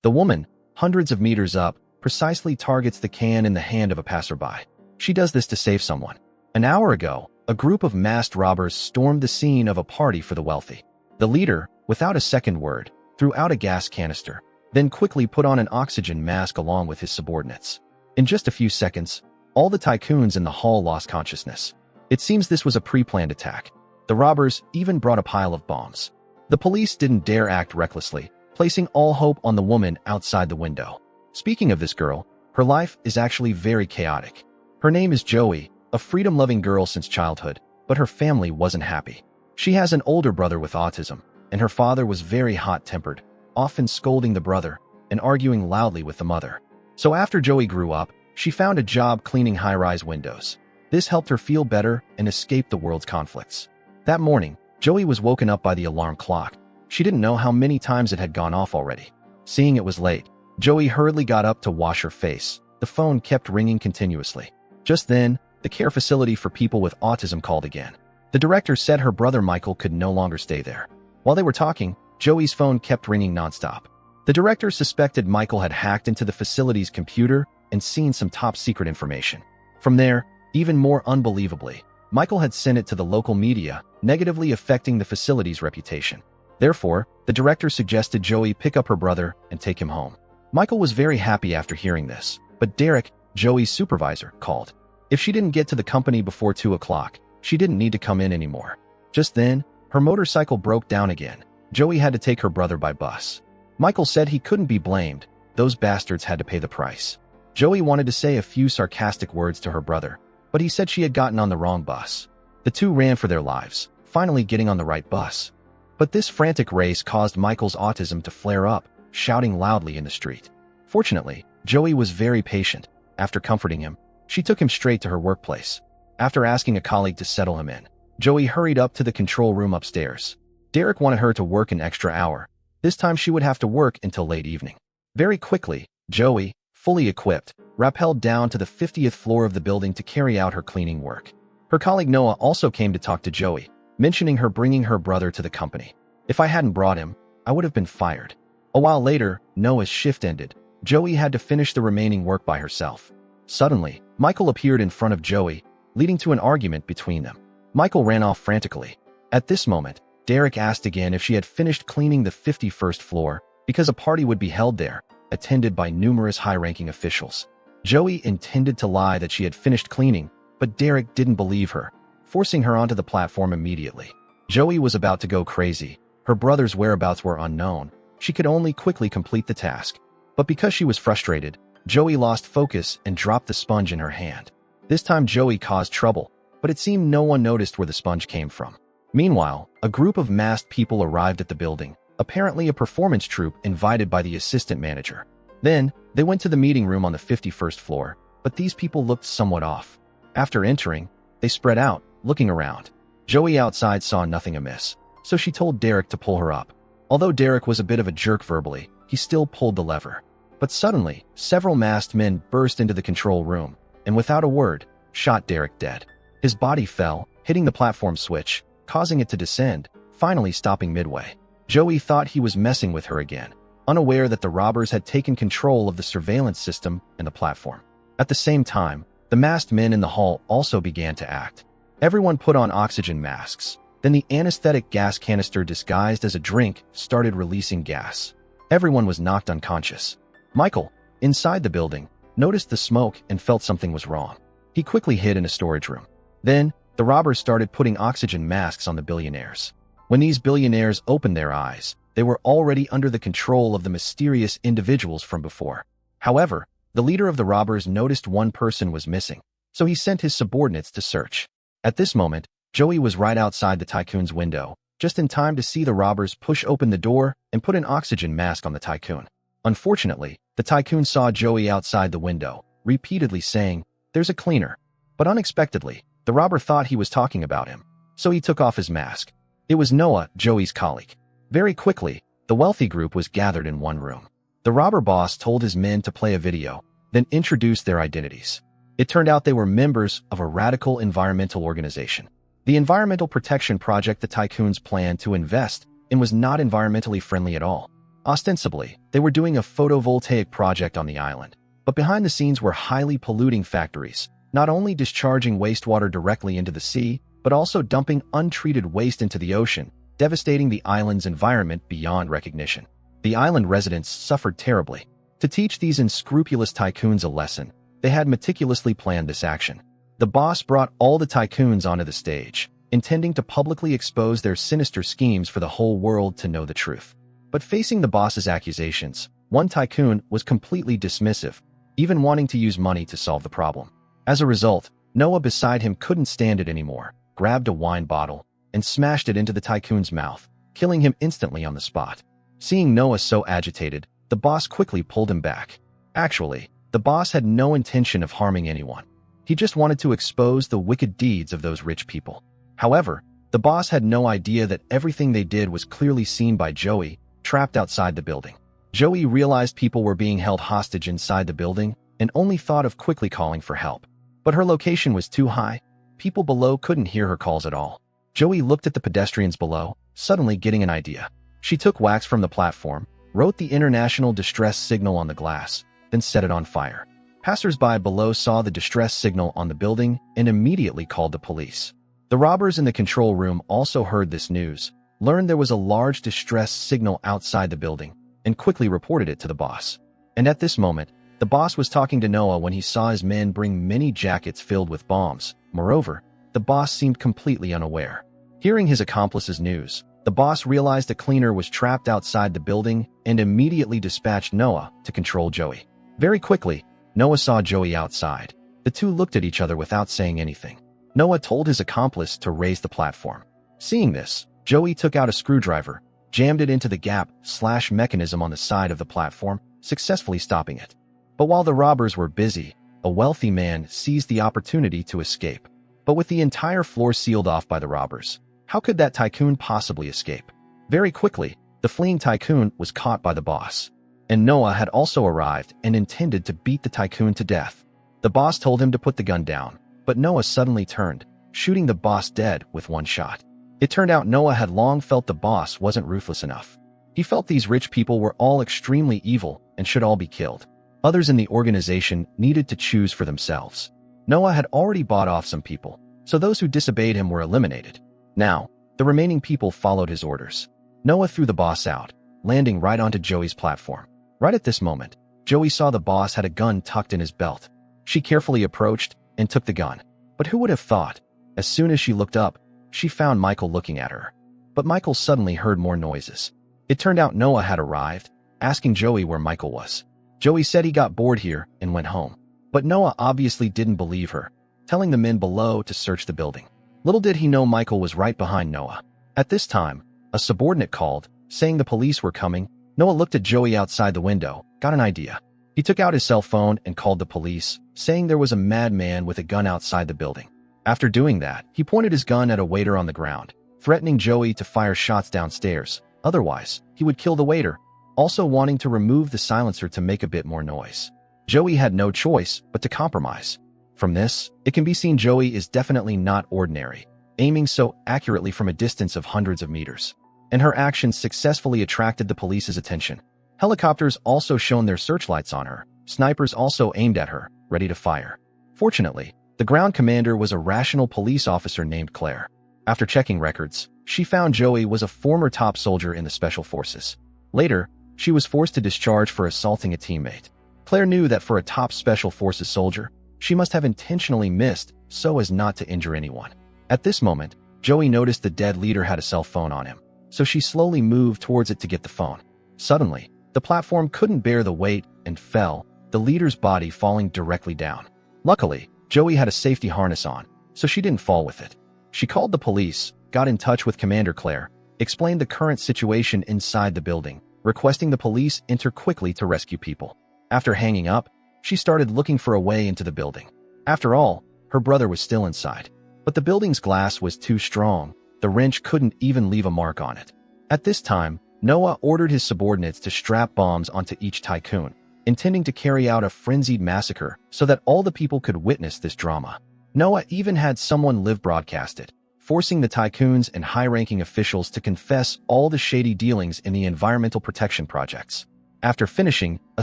The woman, hundreds of meters up, precisely targets the can in the hand of a passerby. She does this to save someone. An hour ago, a group of masked robbers stormed the scene of a party for the wealthy. The leader, without a second word, threw out a gas canister, then quickly put on an oxygen mask along with his subordinates. In just a few seconds, all the tycoons in the hall lost consciousness. It seems this was a pre-planned attack. The robbers even brought a pile of bombs. The police didn't dare act recklessly, placing all hope on the woman outside the window. Speaking of this girl, her life is actually very chaotic. Her name is Joey, a freedom-loving girl since childhood, but her family wasn't happy. She has an older brother with autism, and her father was very hot-tempered, often scolding the brother and arguing loudly with the mother. So after Joey grew up, she found a job cleaning high-rise windows. This helped her feel better and escape the world's conflicts. That morning, Joey was woken up by the alarm clock. She didn't know how many times it had gone off already. Seeing it was late, Joey hurriedly got up to wash her face. The phone kept ringing continuously. Just then, the care facility for people with autism called again. The director said her brother Michael could no longer stay there. While they were talking, Joey's phone kept ringing nonstop. The director suspected Michael had hacked into the facility's computer and seen some top-secret information. From there, even more unbelievably, Michael had sent it to the local media, negatively affecting the facility's reputation. Therefore, the director suggested Joey pick up her brother and take him home. Michael was very happy after hearing this, but Derek, Joey's supervisor, called. If she didn't get to the company before 2 o'clock, she didn't need to come in anymore. Just then, her motorcycle broke down again. Joey had to take her brother by bus. Michael said he couldn't be blamed. Those bastards had to pay the price. Joey wanted to say a few sarcastic words to her brother, but he said she had gotten on the wrong bus. The two ran for their lives, finally getting on the right bus. But this frantic race caused Michael's autism to flare up, shouting loudly in the street. Fortunately, Joey was very patient. After comforting him, she took him straight to her workplace. After asking a colleague to settle him in, Joey hurried up to the control room upstairs. Derek wanted her to work an extra hour. This time she would have to work until late evening. Very quickly, Joey, fully equipped, rappelled down to the 50th floor of the building to carry out her cleaning work. Her colleague Noah also came to talk to Joey, mentioning her bringing her brother to the company. If I hadn't brought him, I would have been fired. A while later, Noah's shift ended. Joey had to finish the remaining work by herself. Suddenly, Michael appeared in front of Joey, leading to an argument between them. Michael ran off frantically. At this moment, Derek asked again if she had finished cleaning the 51st floor, because a party would be held there, attended by numerous high-ranking officials. Joey intended to lie that she had finished cleaning, but Derek didn't believe her, forcing her onto the platform immediately. Joey was about to go crazy. Her brother's whereabouts were unknown. She could only quickly complete the task. But because she was frustrated, Joey lost focus and dropped the sponge in her hand. This time Joey caused trouble, but it seemed no one noticed where the sponge came from. Meanwhile, a group of masked people arrived at the building, apparently a performance troupe invited by the assistant manager. Then, they went to the meeting room on the 51st floor, but these people looked somewhat off. After entering, they spread out, looking around. Joey outside saw nothing amiss, so she told Derek to pull her up. Although Derek was a bit of a jerk verbally, he still pulled the lever. But suddenly, several masked men burst into the control room, and without a word, shot Derek dead. His body fell, hitting the platform switch, causing it to descend, finally stopping midway. Joey thought he was messing with her again, unaware that the robbers had taken control of the surveillance system and the platform. At the same time, the masked men in the hall also began to act. Everyone put on oxygen masks. Then the anesthetic gas canister disguised as a drink started releasing gas. Everyone was knocked unconscious. Michael, inside the building, noticed the smoke and felt something was wrong. He quickly hid in a storage room. Then, the robbers started putting oxygen masks on the billionaires. When these billionaires opened their eyes, they were already under the control of the mysterious individuals from before. However, the leader of the robbers noticed one person was missing, so he sent his subordinates to search. At this moment, Joey was right outside the tycoon's window, just in time to see the robbers push open the door and put an oxygen mask on the tycoon. Unfortunately, the tycoon saw Joey outside the window, repeatedly saying, "There's a cleaner." But unexpectedly, the robber thought he was talking about him, so he took off his mask. It was Noah, Joey's colleague. Very quickly, the wealthy group was gathered in one room. The robber boss told his men to play a video, then introduced their identities. It turned out they were members of a radical environmental organization. The environmental protection project the tycoons planned to invest in was not environmentally friendly at all. Ostensibly, they were doing a photovoltaic project on the island, but behind the scenes were highly polluting factories, not only discharging wastewater directly into the sea, but also dumping untreated waste into the ocean, devastating the island's environment beyond recognition. The island residents suffered terribly. To teach these unscrupulous tycoons a lesson, they had meticulously planned this action. The boss brought all the tycoons onto the stage, intending to publicly expose their sinister schemes for the whole world to know the truth. But facing the boss's accusations, one tycoon was completely dismissive, even wanting to use money to solve the problem. As a result, Noah beside him couldn't stand it anymore, grabbed a wine bottle, and smashed it into the tycoon's mouth, killing him instantly on the spot. Seeing Noah so agitated, the boss quickly pulled him back. Actually, the boss had no intention of harming anyone. He just wanted to expose the wicked deeds of those rich people. However, the boss had no idea that everything they did was clearly seen by Joey, trapped outside the building. Joey realized people were being held hostage inside the building and only thought of quickly calling for help. But her location was too high. People below couldn't hear her calls at all. Joey looked at the pedestrians below, suddenly getting an idea. She took wax from the platform, wrote the international distress signal on the glass, then set it on fire. Passers-by below saw the distress signal on the building and immediately called the police. The robbers in the control room also heard this news, learned there was a large distress signal outside the building, and quickly reported it to the boss. And at this moment, the boss was talking to Noah when he saw his men bring many jackets filled with bombs. Moreover, the boss seemed completely unaware. Hearing his accomplice's news, the boss realized a cleaner was trapped outside the building and immediately dispatched Noah to control Joey. Very quickly, Noah saw Joey outside. The two looked at each other without saying anything. Noah told his accomplice to raise the platform. Seeing this, Joey took out a screwdriver, jammed it into the gap/mechanism on the side of the platform, successfully stopping it. But while the robbers were busy, a wealthy man seized the opportunity to escape. But with the entire floor sealed off by the robbers, how could that tycoon possibly escape? Very quickly, the fleeing tycoon was caught by the boss. And Noah had also arrived and intended to beat the tycoon to death. The boss told him to put the gun down, but Noah suddenly turned, shooting the boss dead with one shot. It turned out Noah had long felt the boss wasn't ruthless enough. He felt these rich people were all extremely evil and should all be killed. Others in the organization needed to choose for themselves. Noah had already bought off some people, so those who disobeyed him were eliminated. Now, the remaining people followed his orders. Noah threw the boss out, landing right onto Joey's platform. Right at this moment, Joey saw the boss had a gun tucked in his belt. She carefully approached and took the gun. But who would have thought? As soon as she looked up, she found Michael looking at her. But Michael suddenly heard more noises. It turned out Noah had arrived, asking Joey where Michael was. Joey said he got bored here and went home. But Noah obviously didn't believe her, telling the men below to search the building. Little did he know Michael was right behind Noah. At this time, a subordinate called, saying the police were coming. Noah looked at Joey outside the window, got an idea. He took out his cell phone and called the police, saying there was a madman with a gun outside the building. After doing that, he pointed his gun at a waiter on the ground, threatening Joey to fire shots downstairs. Otherwise, he would kill the waiter, also wanting to remove the silencer to make a bit more noise. Joey had no choice but to compromise. From this, it can be seen Joey is definitely not ordinary, aiming so accurately from a distance of hundreds of meters. And her actions successfully attracted the police's attention. Helicopters also shone their searchlights on her. Snipers also aimed at her, ready to fire. Fortunately, the ground commander was a rational police officer named Claire. After checking records, she found Joey was a former top soldier in the Special Forces. Later, she was forced to discharge for assaulting a teammate. Claire knew that for a top Special Forces soldier, she must have intentionally missed so as not to injure anyone. At this moment, Joey noticed the dead leader had a cell phone on him, so she slowly moved towards it to get the phone. Suddenly, the platform couldn't bear the weight and fell, the leader's body falling directly down. Luckily, Joey had a safety harness on, so she didn't fall with it. She called the police, got in touch with Commander Claire, explained the current situation inside the building, requesting the police enter quickly to rescue people. After hanging up, she started looking for a way into the building. After all, her brother was still inside. But the building's glass was too strong, the wrench couldn't even leave a mark on it. At this time, Noah ordered his subordinates to strap bombs onto each tycoon, intending to carry out a frenzied massacre so that all the people could witness this drama. Noah even had someone live broadcast it, forcing the tycoons and high-ranking officials to confess all the shady dealings in the environmental protection projects. After finishing, a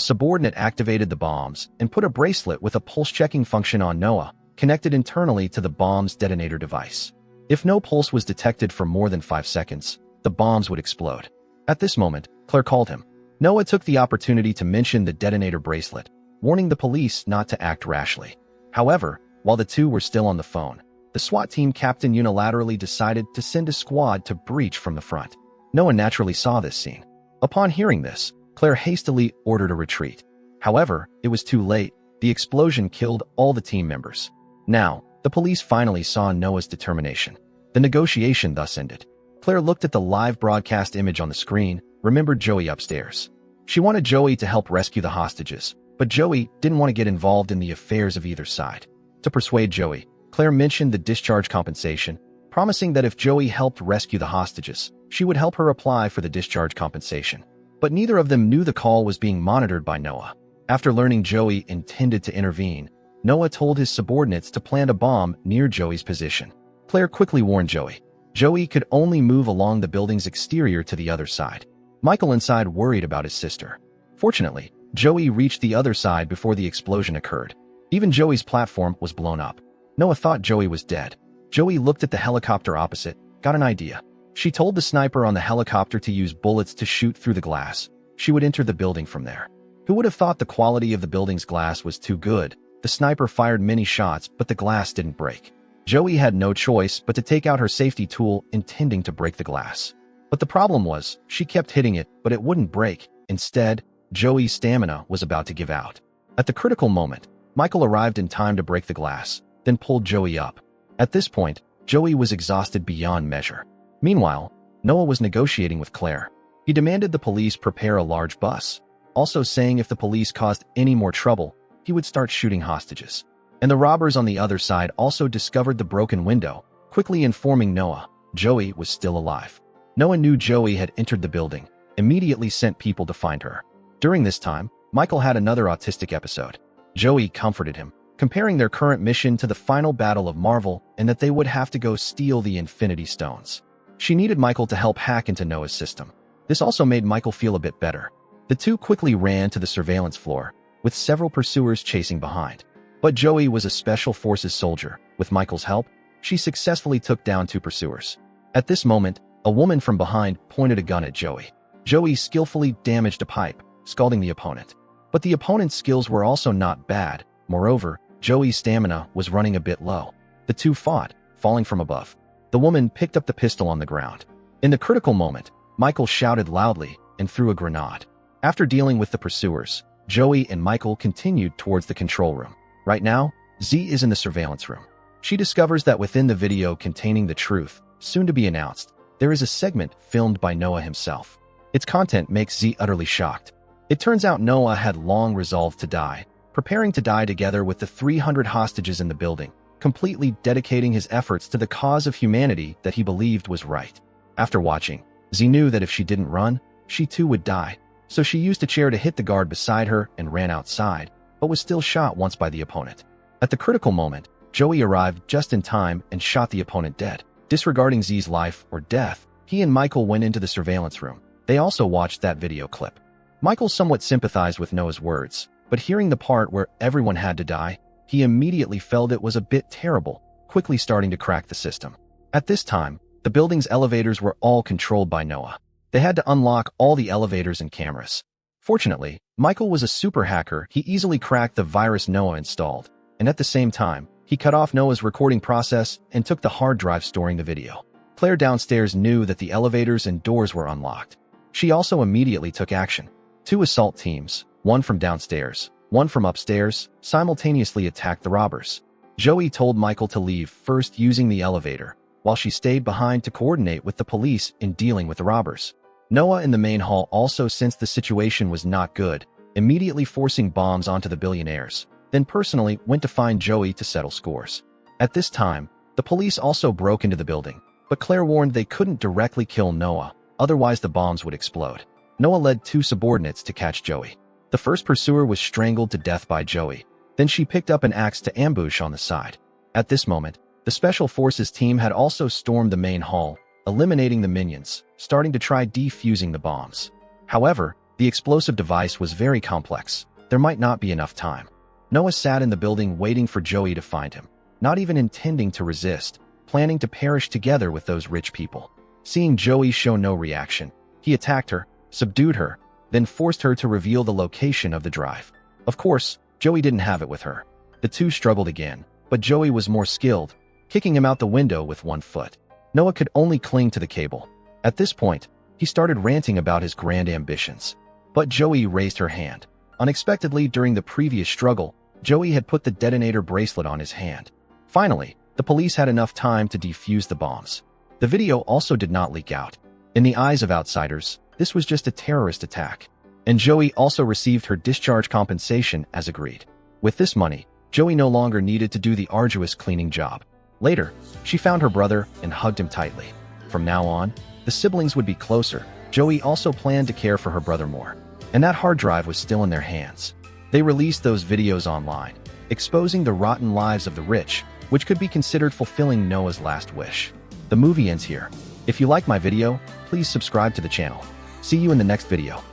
subordinate activated the bombs and put a bracelet with a pulse-checking function on Noah, connected internally to the bomb's detonator device. If no pulse was detected for more than 5 seconds, the bombs would explode. At this moment, Claire called him. Noah took the opportunity to mention the detonator bracelet, warning the police not to act rashly. However, while the two were still on the phone, the SWAT team captain unilaterally decided to send a squad to breach from the front. Noah naturally saw this scene. Upon hearing this, Claire hastily ordered a retreat. However, it was too late. The explosion killed all the team members. Now, the police finally saw Noah's determination. The negotiation thus ended. Claire looked at the live broadcast image on the screen, remembered Joey upstairs. She wanted Joey to help rescue the hostages, but Joey didn't want to get involved in the affairs of either side. To persuade Joey, Claire mentioned the discharge compensation, promising that if Joey helped rescue the hostages, she would help her apply for the discharge compensation. But neither of them knew the call was being monitored by Noah. After learning Joey intended to intervene, Noah told his subordinates to plant a bomb near Joey's position. Claire quickly warned Joey. Joey could only move along the building's exterior to the other side. Michael inside worried about his sister. Fortunately, Joey reached the other side before the explosion occurred. Even Joey's platform was blown up. Noah thought Joey was dead. Joey looked at the helicopter opposite, got an idea. She told the sniper on the helicopter to use bullets to shoot through the glass. She would enter the building from there. Who would have thought the quality of the building's glass was too good? The sniper fired many shots, but the glass didn't break. Joey had no choice but to take out her safety tool, intending to break the glass. But the problem was, she kept hitting it, but it wouldn't break. Instead, Joey's stamina was about to give out. At the critical moment, Michael arrived in time to break the glass, then pulled Joey up. At this point, Joey was exhausted beyond measure. Meanwhile, Noah was negotiating with Claire. He demanded the police prepare a large bus, also saying if the police caused any more trouble, he would start shooting hostages. And the robbers on the other side also discovered the broken window, quickly informing Noah Joey was still alive. Noah knew Joey had entered the building, immediately sent people to find her. During this time, Michael had another autistic episode. Joey comforted him, comparing their current mission to the final battle of Marvel and that they would have to go steal the Infinity Stones. She needed Michael to help hack into Noah's system. This also made Michael feel a bit better. The two quickly ran to the surveillance floor, with several pursuers chasing behind. But Joey was a special forces soldier. With Michael's help, she successfully took down 2 pursuers. At this moment, a woman from behind pointed a gun at Joey. Joey skillfully damaged a pipe, scalding the opponent. But the opponent's skills were also not bad. Moreover, Joey's stamina was running a bit low. The two fought, falling from above. The woman picked up the pistol on the ground. In the critical moment, Michael shouted loudly and threw a grenade. After dealing with the pursuers, Joey and Michael continued towards the control room. Right now, Z is in the surveillance room. She discovers that within the video containing the truth, soon to be announced, there is a segment filmed by Noah himself. Its content makes Z utterly shocked. It turns out Noah had long resolved to die, preparing to die together with the 300 hostages in the building, completely dedicating his efforts to the cause of humanity that he believed was right. After watching, Z knew that if she didn't run, she too would die, so she used a chair to hit the guard beside her and ran outside, but was still shot once by the opponent. At the critical moment, Joey arrived just in time and shot the opponent dead. Disregarding Z's life or death, he and Michael went into the surveillance room. They also watched that video clip. Michael somewhat sympathized with Noah's words, but hearing the part where everyone had to die, he immediately felt it was a bit terrible, quickly starting to crack the system. At this time, the building's elevators were all controlled by Noah. They had to unlock all the elevators and cameras. Fortunately, Michael was a super hacker. He easily cracked the virus Noah installed, and at the same time, he cut off Noah's recording process and took the hard drive storing the video. Claire downstairs knew that the elevators and doors were unlocked. She also immediately took action. 2 assault teams, one from downstairs, one from upstairs, simultaneously attacked the robbers. Joey told Michael to leave first using the elevator, while she stayed behind to coordinate with the police in dealing with the robbers. Noah in the main hall also sensed the situation was not good, immediately forcing bombs onto the billionaires, then personally went to find Joey to settle scores. At this time, the police also broke into the building, but Claire warned they couldn't directly kill Noah, otherwise the bombs would explode. Noah led 2 subordinates to catch Joey. The first pursuer was strangled to death by Joey. Then she picked up an axe to ambush on the side. At this moment, the The Special Forces team had also stormed the main hall, eliminating the minions, starting to try defusing the bombs. However, the explosive device was very complex. There might not be enough time. Noah sat in the building waiting for Joey to find him, not even intending to resist, planning to perish together with those rich people. Seeing Joey show no reaction, he attacked her, subdued her, then forced her to reveal the location of the drive. Of course, Joey didn't have it with her. The two struggled again, but Joey was more skilled, kicking him out the window with one foot. Noah could only cling to the cable. At this point, he started ranting about his grand ambitions. But Joey raised her hand. Unexpectedly, during the previous struggle, Joey had put the detonator bracelet on his hand. Finally, the police had enough time to defuse the bombs. The video also did not leak out. In the eyes of outsiders, this was just a terrorist attack. And Joey also received her discharge compensation as agreed. With this money, Joey no longer needed to do the arduous cleaning job. Later, she found her brother and hugged him tightly. From now on, the siblings would be closer. Joey also planned to care for her brother more. And that hard drive was still in their hands. They released those videos online, exposing the rotten lives of the rich, which could be considered fulfilling Noah's last wish. The movie ends here. If you like my video, please subscribe to the channel. See you in the next video.